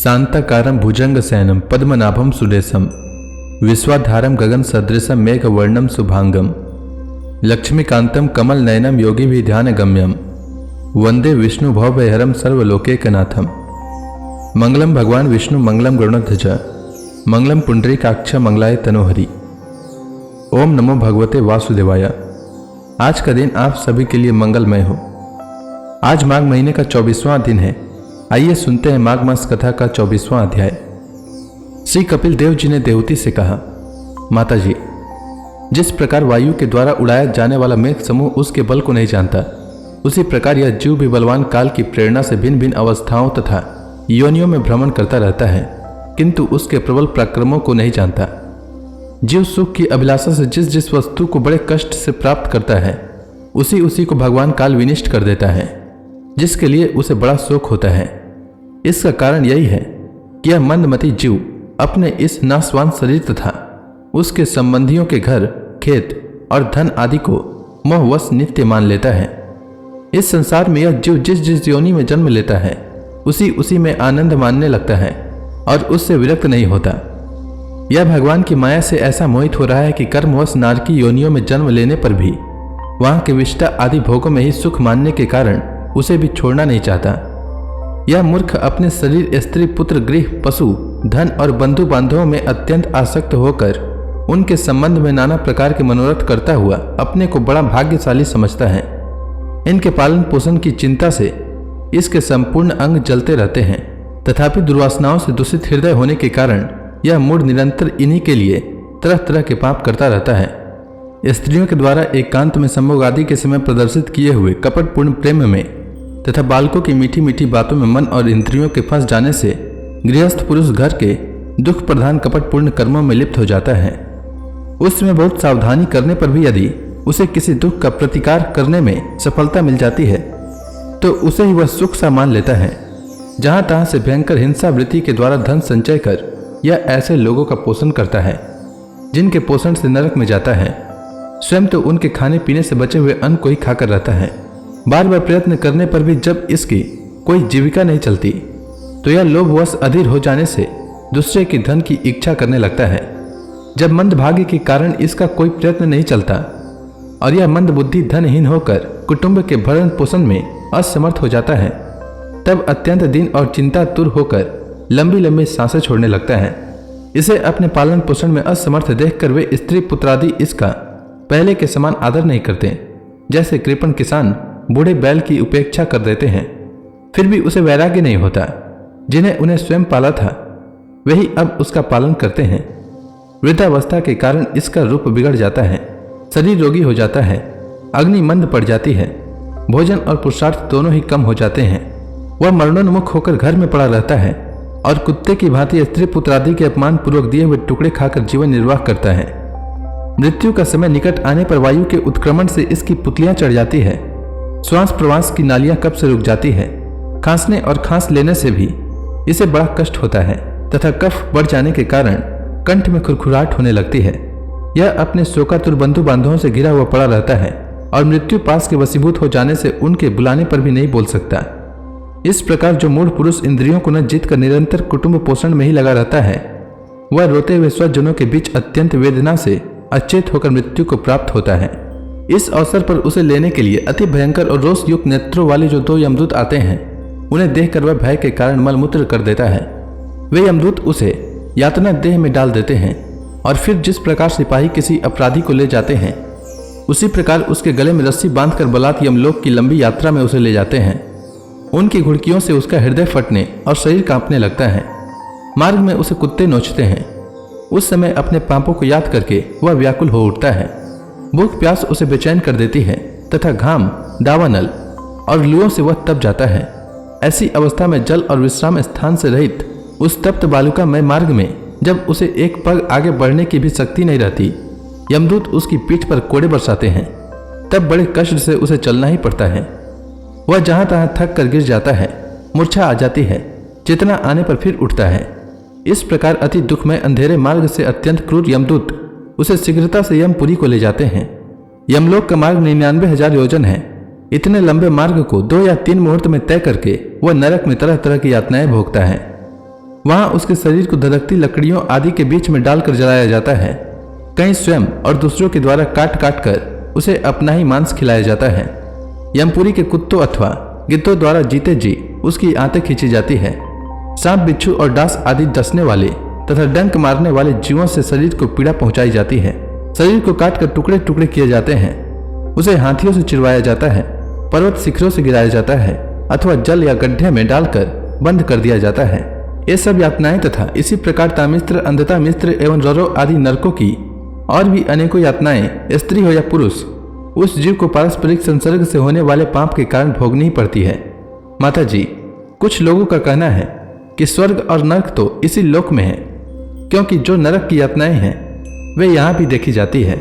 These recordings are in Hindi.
शांताकारं भुजंगशयनं पद्मनाभं सुरेशं विश्वाधारं गगनसदृशं मेघवर्णं शुभांगं लक्ष्मीकान्तं कमलनयनं योगिभिर्ध्यानगम्यं वंदे विष्णु भवभयहरं सर्वलोकैकनाथं। मंगलम भगवान विष्णु मंगलम गरुड़ध्वज मंगलम पुंडरीकाक्ष मंगलाय तनोहरि। ओम नमो भगवते वासुदेवाय। आज का दिन आप सभी के लिए मंगलमय हो। आज माघ महीने का 24वां दिन है। आइए सुनते हैं माघ मास कथा का 24वां अध्याय। श्री कपिल देव जी ने देवती से कहा, माता जी, जिस प्रकार वायु के द्वारा उड़ाया जाने वाला मेघ समूह उसके बल को नहीं जानता, उसी प्रकार यह जीव भी बलवान काल की प्रेरणा से भिन्न भिन्न अवस्थाओं तथा योनियों में भ्रमण करता रहता है, किंतु उसके प्रबल पराक्रमों को नहीं जानता। जीव सुख की अभिलाषा से जिस जिस वस्तु को बड़े कष्ट से प्राप्त करता है, उसी उसी को भगवान काल विनिष्ट कर देता है, जिसके लिए उसे बड़ा शोक होता है। इसका कारण यही है कि यह मंदमती जीव अपने इस नाशवान शरीर तथा उसके संबंधियों के घर, खेत और धन आदि को मोहवश नित्य मान लेता है। इस संसार में यह जीव जिस जिस योनि में जन्म लेता है, उसी उसी में आनंद मानने लगता है और उससे विरक्त नहीं होता। यह भगवान की माया से ऐसा मोहित हो रहा है कि कर्मवश नारकी योनियों में जन्म लेने पर भी वहां के विष्टा आदि भोगों में ही सुख मानने के कारण उसे भी छोड़ना नहीं चाहता। यह मूर्ख अपने शरीर, स्त्री, पुत्र, गृह, पशु, धन और बंधु बांधवों में अत्यंत आसक्त होकर उनके संबंध में नाना प्रकार के मनोरथ करता हुआ अपने को बड़ा भाग्यशाली समझता है। इनके पालन पोषण की चिंता से इसके संपूर्ण अंग जलते रहते हैं, तथापि दुर्वासनाओं से दूषित हृदय होने के कारण यह मूढ़ निरंतर इन्हीं के लिए तरह तरह के पाप करता रहता है। स्त्रियों के द्वारा एकांत में संभोग आदि के समय प्रदर्शित किए हुए कपटपूर्ण प्रेम में तथा बालकों की मीठी मीठी बातों में मन और इंद्रियों के फंस जाने से गृहस्थ पुरुष घर के दुख प्रधान कपटपूर्ण कर्मों में लिप्त हो जाता है। उस समय बहुत सावधानी करने पर भी यदि उसे किसी दुख का प्रतिकार करने में सफलता मिल जाती है, तो उसे ही वह सुख सा मान लेता है। जहां तहां से भयंकर हिंसा वृत्ति के द्वारा धन संचय कर यह ऐसे लोगों का पोषण करता है जिनके पोषण से नरक में जाता है। स्वयं तो उनके खाने पीने से बचे हुए अन्न को ही खाकर रहता है। बार बार प्रयत्न करने पर भी जब इसकी कोई जीविका नहीं चलती, तो यह लोभवश अधीर हो जाने से दूसरे की धन की इच्छा करने लगता है। जब मंद भाग्य के कारण इसका कोई प्रयत्न नहीं चलता और यह मंद बुद्धि धनहीन होकर कुटुंब के भरण पोषण में असमर्थ हो जाता है, तब अत्यंत दीन और चिंतातुर होकर लंबी लंबी सांसें छोड़ने लगता है। इसे अपने पालन पोषण में असमर्थ देखकर वे स्त्री पुत्रादि इसका पहले के समान आदर नहीं करते। जैसे कृपण किसान बूढ़े बैल की उपेक्षा कर देते हैं, फिर भी उसे वैराग्य नहीं होता। जिन्हें उन्हें स्वयं पाला था, वही अब उसका पालन करते हैं। वृद्धावस्था के कारण इसका रूप बिगड़ जाता है, शरीर रोगी हो जाता है, अग्नि मंद पड़ जाती है, भोजन और पुरुषार्थ दोनों ही कम हो जाते हैं। वह मरणोन्मुख होकर घर में पड़ा रहता है और कुत्ते की भांति स्त्री पुत्रादि के अपमान पूर्वक दिए हुए टुकड़े खाकर जीवन निर्वाह करता है। मृत्यु का समय निकट आने पर वायु के उत्क्रमण से इसकी पुतलियां चढ़ जाती है। श्वास प्रवास की नालियां कब से रुक जाती है। खांसने और खांस लेने से भी इसे बड़ा कष्ट होता है तथा कफ बढ़ जाने के कारण कंठ में खुरखुराहट होने लगती है। यह अपने शोकातुर बंधु बांधवों से घिरा हुआ पड़ा रहता है और मृत्यु पास के वशीभूत हो जाने से उनके बुलाने पर भी नहीं बोल सकता। इस प्रकार जो मूढ़ पुरुष इंद्रियों को न जीत कर निरंतर कुटुंब पोषण में ही लगा रहता है, वह रोते हुए स्वजनों के बीच अत्यंत वेदना से अचेत होकर मृत्यु को प्राप्त होता है। इस अवसर पर उसे लेने के लिए अति भयंकर और रोष युक्त नेत्रों वाले जो 2 यमदूत आते हैं, उन्हें देखकर वह भय के कारण मलमूत्र कर देता है। वे यमदूत उसे यातना देह में डाल देते हैं और फिर जिस प्रकार सिपाही किसी अपराधी को ले जाते हैं, उसी प्रकार उसके गले में रस्सी बांधकर बलात् यमलोक की लंबी यात्रा में उसे ले जाते हैं। उनकी घुड़कियों से उसका हृदय फटने और शरीर कांपने लगता है। मार्ग में उसे कुत्ते नोचते हैं। उस समय अपने पापों को याद करके वह व्याकुल हो उठता है। भूख प्यास उसे बेचैन कर देती है तथा घाम, दावानल और लुओं से वह तप जाता है। ऐसी अवस्था में जल और विश्राम स्थान से रहित उस तप्त बालुका में मार्ग में जब उसे एक पग आगे बढ़ने की भी शक्ति नहीं रहती, यमदूत उसकी पीठ पर कोड़े बरसाते हैं, तब बड़े कष्ट से उसे चलना ही पड़ता है। वह जहां तहां थक कर गिर जाता है, मूर्छा आ जाती है, चेतना आने पर फिर उठता है। इस प्रकार अति दुखमय अंधेरे मार्ग से अत्यंत क्रूर यमदूत उसे शीघ्रता से यमपुरी को ले जाते हैं। यमलोक का मार्ग 99,000 योजन है। इतने लंबे मार्ग को 2 या 3 मुहूर्त में तय करके वह नरक में तरह तरह की यातनाएं भोगता है। वहां उसके शरीर को धधकती लकड़ियों आदि के बीच में डालकर जलाया जाता है। कहीं स्वयं और दूसरों के द्वारा काट काट कर उसे अपना ही मांस खिलाया जाता है। यमपुरी के कुत्तों अथवा गिद्धों द्वारा जीते जी उसकी आंतें खींची जाती है। सांप, बिच्छू और डांस आदि डसने वाले तथा डंक मारने वाले जीवों से शरीर को पीड़ा पहुंचाई जाती है। शरीर को काट कर टुकड़े टुकड़े किए जाते हैं। उसे हाथियों से चिरवाया जाता है, पर्वत शिखरों से गिराया जाता है अथवा जल या गड्ढे में डालकर बंद कर दिया जाता है। ये सब यातनाएं तथा इसी प्रकार तामिस्त्र, अंधता मिस्त्र एवं ररो आदि नरकों की और भी अनेकों यातनाएं स्त्री हो या पुरुष उस जीव को पारस्परिक संसर्ग से होने वाले पाप के कारण भोगनी ही पड़ती है। माता जी, कुछ लोगों का कहना है कि स्वर्ग और नरक तो इसी लोक में है, क्योंकि जो नरक की यातनाएं हैं वे यहाँ भी देखी जाती है।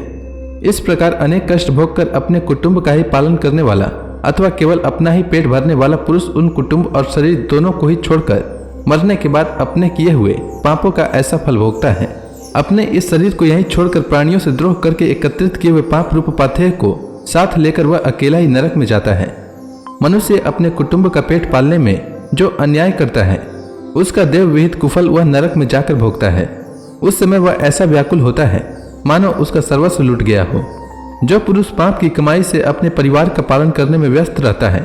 इस प्रकार अनेक कष्ट भोगकर अपने कुटुंब का ही पालन करने वाला अथवा केवल अपना ही पेट भरने वाला पुरुष उन कुटुंब और शरीर दोनों को ही छोड़कर मरने के बाद अपने किए हुए पापों का ऐसा फल भोगता है। अपने इस शरीर को यहीं छोड़कर प्राणियों से द्रोह करके एकत्रित किए हुए पाप रूप पाथेय को साथ लेकर वह अकेला ही नरक में जाता है। मनुष्य अपने कुटुंब का पेट पालने में जो अन्याय करता है उसका देव विहित कुफल वह नरक में जाकर भोगता है। उस समय वह ऐसा व्याकुल होता है मानो उसका सर्वस्व लूट गया हो। जो पुरुष पाप की कमाई से अपने परिवार का पालन करने में व्यस्त रहता है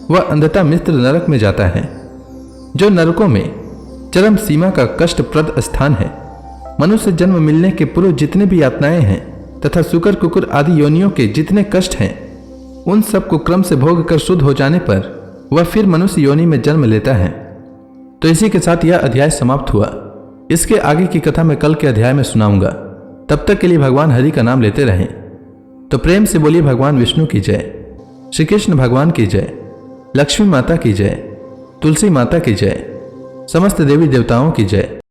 वह अंधता मिस्त्र नरक में जाता है, जो नरकों में चरम सीमा का कष्टप्रद स्थान है। मनुष्य जन्म मिलने के पूर्व जितने भी यातनाएं हैं तथा शुकर कुकुर आदि योनियों के जितने कष्ट हैं उन सब को क्रम से भोग कर शुद्ध हो जाने पर वह फिर मनुष्य योनि में जन्म लेता है। तो इसी के साथ यह अध्याय समाप्त हुआ। इसके आगे की कथा मैं कल के अध्याय में सुनाऊंगा। तब तक के लिए भगवान हरि का नाम लेते रहें। तो प्रेम से बोलिए भगवान विष्णु की जय, श्री कृष्ण भगवान की जय, लक्ष्मी माता की जय, तुलसी माता की जय, समस्त देवी देवताओं की जय।